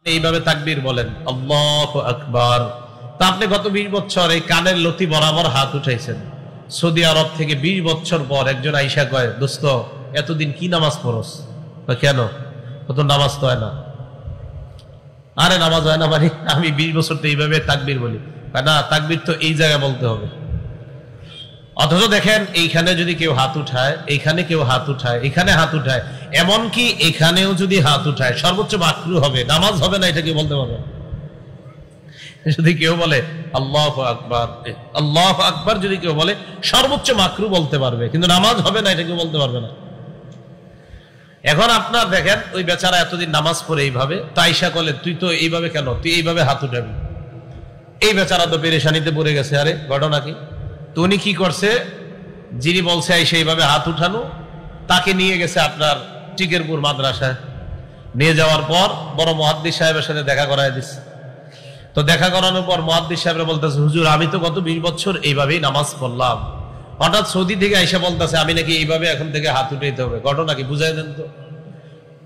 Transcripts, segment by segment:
এইভাবে তাকবীর বলেন আল্লাহু আকবার। তা আপনি গত 20 বছর এই কানের লতি বরাবর হাত উঠাইছেন। সৌদি আরব থেকে 20 বছর পর একজন আইসা কয়, দোস্ত এতদিন কি নামাজ পড়স? কেন? কত নামাজ তো হয় না। আরে নামাজ হয় না মানে আমি 20 বছর তো এইভাবে তাকবীর বলি। না, তাকবীর তো এই জায়গায় বলতে হবে। অথচ দেখেন এইখানে যদি কেউ হাত উঠায়, এইখানে কেউ হাত উঠায়, এখানে হাত উঠায়, এমনকি এখানেও যদি হাত উঠায় সর্বোচ্চ মাকরু হবে, নামাজ হবে না, এটা কি বলতে পারবে? যদি কেউ বলে আল্লাহু আকবার, আল্লাহু আকবার যদি কেউ বলে সর্বোচ্চ মাকরু বলতে পারবে, কিন্তু নামাজ হবে না এটা কেউ বলতে পারবে না। এখন আপনার দেখেন ওই বেচারা এতদিন নামাজ পড়ে এইভাবে, তাইসা বলে তুই তো এইভাবে কেন, তুই এইভাবে হাত উঠাবি। এই বেচারা তো পেরেশানিতে পড়ে গেছে। আরে ঘটনা কি? তো উনি কি করছে, যিনি বলছে সেইভাবে হাত উঠানো, তাকে নিয়ে গেছে আপনার টিকেরপুর মাদ্রাসায়। নিয়ে যাওয়ার পর বড় মুহাদ্দিস সাহেবের সাথে দেখা করায় দিচ্ছে। তো দেখা করানোর পর মুহাদ্দিস সাহেবরা বলতেছে, হুজুর আমি তো গত 20 বছর এইভাবেই নামাজ পড়লাম, হঠাৎ সৌদি থেকে আইসা বলতেছে আমি নাকি এইভাবে এখন থেকে হাত উঠাইতে হবে, ঘটনা কি বুঝাই দেন তো।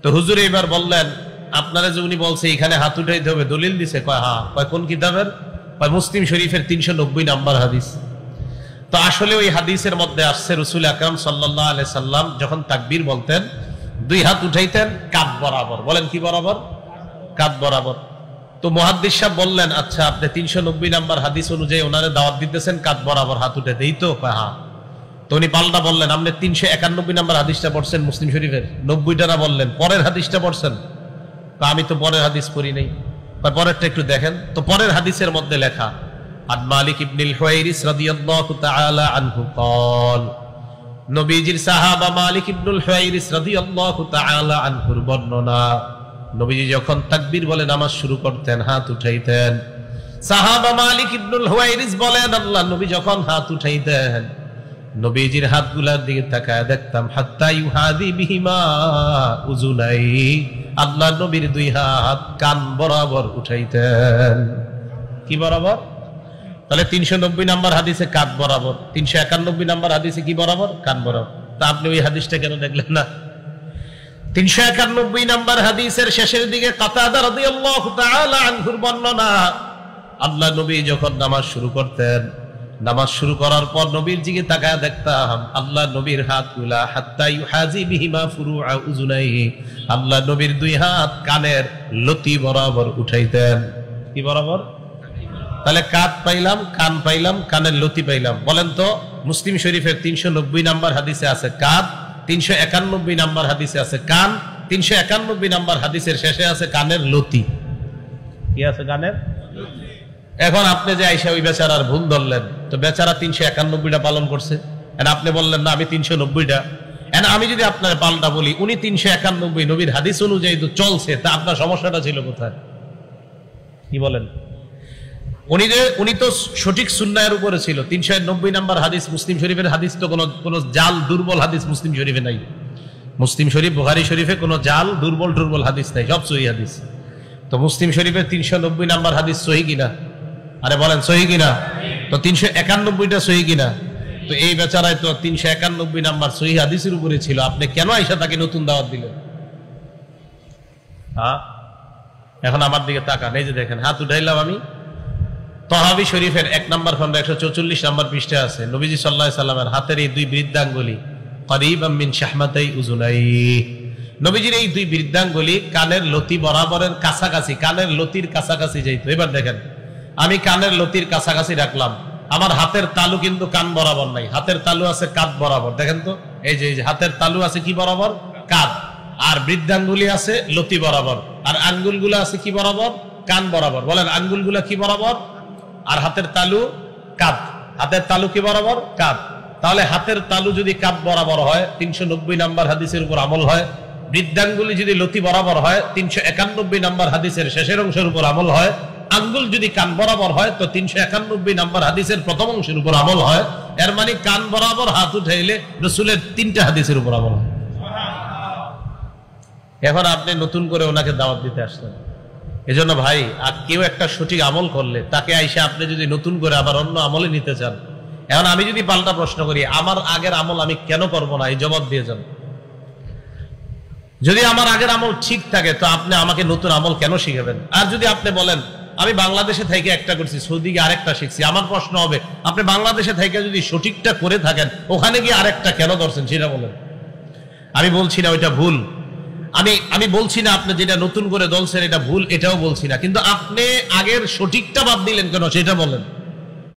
তো হুজুর এইবার বললেন, আপনারা যে উনি বলছে এখানে হাত উঠাইতে হবে, দলিল দিছে? কয় হ্যাঁ। কয় কোন কিতাবের? কয় মুসলিম শরীফের 390 নাম্বার হাদিস। তো আসলে ওই হাদিসের মধ্যে আসছে রাসূল আকরাম সাল্লাল্লাহু আলাইহি সাল্লাম যখন তাকবীর বলতেন 2 হাত উঠাইতেন কাঁধ বরাবর। বলেন কি বরাবর? কাঁধ বরাবর। তো মুহাদ্দিস সাহেব বললেন, আচ্ছা আপনি 390 নাম্বার হাদিস অনুযায়ী ওনারে দাওয়াত দিতেছেন কাঁধ বরাবর হাত উঠাইতে, এই তো? হ্যাঁ। তো উনি পাল্টা বললেন, আপনি 391 নাম্বার হাদিসটা পড়ছেন মুসলিম শরীফের, 90টা না বললেন, পরের হাদিসটা পড়ছেন? আমি তো পরের হাদিস পড়ি নাই। পরেরটা একটু দেখেন। তো পরের হাদিসের মধ্যে লেখা, আন মালিক ইবনুল হুয়াইরিস রাদিয়াল্লাহু তাআলা আনহু قال, নবীজির সাহাবা মালিক ইবনুল হুয়াইরিস রাদিয়াল্লাহু তাআলা আনহুর বর্ণনা, নবীজি যখন তাকবীর বলে নামাজ শুরু করতেন হাত উঠাইতেন। সাহাবা মালিক ইবনুল হুয়াইরিস বলেন, আল্লাহ নবী যখন হাত উঠাইতেন নবীজির হাতগুলার দিকে তাকায় দেখতাম হাত্তা ইউহাদি বিহিমা উযুনাই, আল্লাহ নবীর 2 হাত কান বরাবর উঠাইতেন। কি বরাবর? তাহলে 390 নাম্বার হাদিসে কাঁধ বরাবর, 391 নাম্বার হাদিসে কি বরাবর? কান বরাবর। তা আপনি ওই হাদিসটা কেন দেখলেন না? 391 নাম্বার হাদিসের শেষের দিকে কাতাদা রাদিয়াল্লাহু তাআলা আনহুর বর্ণনা, আল্লাহ নবী যখন নামাজ শুরু করতেন, নামাজ শুরু করার পর নবীর দিকে তাকায় দেখতাম আল্লাহ নবীর হাতগুলা হাত্তা ইউহাজি বিহিমা ফুরুআ উযুনাইহি, আল্লাহ নবীর 2 হাত কানের লতি বরাবর উঠাইতেন। কি বরাবর? তাহলে কাঁধ পাইলাম, কান পাইলাম, কানের লতি পাইলাম। বলেন তো মুসলিম শরীফের 390 নাম্বার হাদিসে আছে কাঁধ, 391 নাম্বার হাদিসে আছে কান, 391 নাম্বার হাদিসের শেষে আছে কানের লতি। কি আছে? কানের লতি। এখন আপনি যে আইসা ওই বেচারার ভুল ধরলেন, তো বেচারা 391টা পালন করছে, আপনি বললেন না আমি 390টা। আমি যদি আপনার পাল্টা বলি উনি 391 নবীর হাদিস অনুযায়ী তো চলছে, তা আপনার সমস্যাটা ছিল কোথায়? কি বলেন? উনি তো সঠিক সুন্নাহের উপরে ছিল। 390 নাম্বার হাদিস মুসলিম শরীফের হাদিস তো কোনো জাল দুর্বল হাদিস মুসলিম শরীফে নাই। মুসলিম শরীফ বুখারী শরীফে কোনো জাল দুর্বল হাদিস নাই, সব সহিহ হাদিস। তো মুসলিম শরীফের 390 নাম্বার হাদিস সহিহ কিনা? আরে বলেন সহিহ কিনা? তো 391টা সহিহ কিনা? তো এই বেচারায় তো 391 নাম্বার সহিহ হাদিসের উপরে ছিল, আপনি কেন আইসা তাকে নতুন দাওয়াত দিলেন? হ্যাঁ, এখন আমার দিকে তাকান, এই যে দেখেন হাত উঠাইলাম আমি। তহাবি শরীফের 1 নম্বর খন্ড 144 নম্বর পৃষ্ঠা আছে, নবীজি সাল্লাল্লাহু আলাইহি সাল্লামের হাতের এই 2 বৃদ্ধাঙ্গুলি করিবাম মিন শাহমাতাই উযুনাই, নবীজির এই 2 বৃদ্ধাঙ্গুলি কানের লতি বরাবরের কাছাকাছি, কানের লতির কাছাকাছি যাইতো। এবার দেখেন আমি কানের লতির কাছাকাছি রাখলাম, আমার হাতের তালু কিন্তু কান বরাবর নাই, হাতের তালু আছে কাঁধ বরাবর। দেখেন তো এই যে হাতের তালু আছে কি বরাবর? কাঁধ। আর বৃদ্ধাঙ্গুলি আছে লতি বরাবর, আর আঙ্গুলগুলো আছে কি বরাবর? কান বরাবর। বলেন আঙ্গুলগুলো কি বরাবর? আর হাতের তালু কাঁধ। হাতের তালু কি বরাবর? কাঁধ। তাহলে হাতের তালু যদি কাঁধ বরাবর হয় 390 নাম্বার হাদিসের উপর আমল হয়, বৃদ্ধাঙ্গুলি যদি লতি বরাবর হয় 391 নাম্বার হাদিসের শেষের অংশের উপর আমল হয়, আঙ্গুল যদি কান বরাবর হয় তো 391 নাম্বার হাদিসের প্রথম অংশের উপর আমল হয়। এর মানে কান বরাবর হাত উঠাইলে রাসূলের 3টা হাদিসের উপর আমল হয়। এখন আপনি নতুন করে ওনাকে দাওয়াত দিতে আসলেন। এজন্য ভাই, আর কেউ একটা সঠিক আমল করলে তাকে আইসা আপনি যদি নতুন করে আবার অন্য আমলে নিতে চান, এখন আমি যদি পাল্টা প্রশ্ন করি আমার আগের আমল আমি কেন করব না, এই জবাব দিয়ে যান। যদি আমার আগের আমল ঠিক থাকে তো আপনি আমাকে নতুন আমল কেন শিখাবেন? আর যদি আপনি বলেন আমি বাংলাদেশে থেকে একটা করছি, সৌদি গিয়ে আরেকটা শিখছি, আমার প্রশ্ন হবে আপনি বাংলাদেশে থেকে যদি সঠিকটা করে থাকেন ওখানে গিয়ে আরেকটা কেন ধরছেন সেটা বলেন। আমি বলছি না ওইটা ভুল, আমি বলছি না আপনি যেটা নতুন করে ধরছেন এটা ভুল, এটাও বলছি না, কিন্তু আপনি আগের সঠিকটা বাদ দিলেন কেন সেটা বলেন।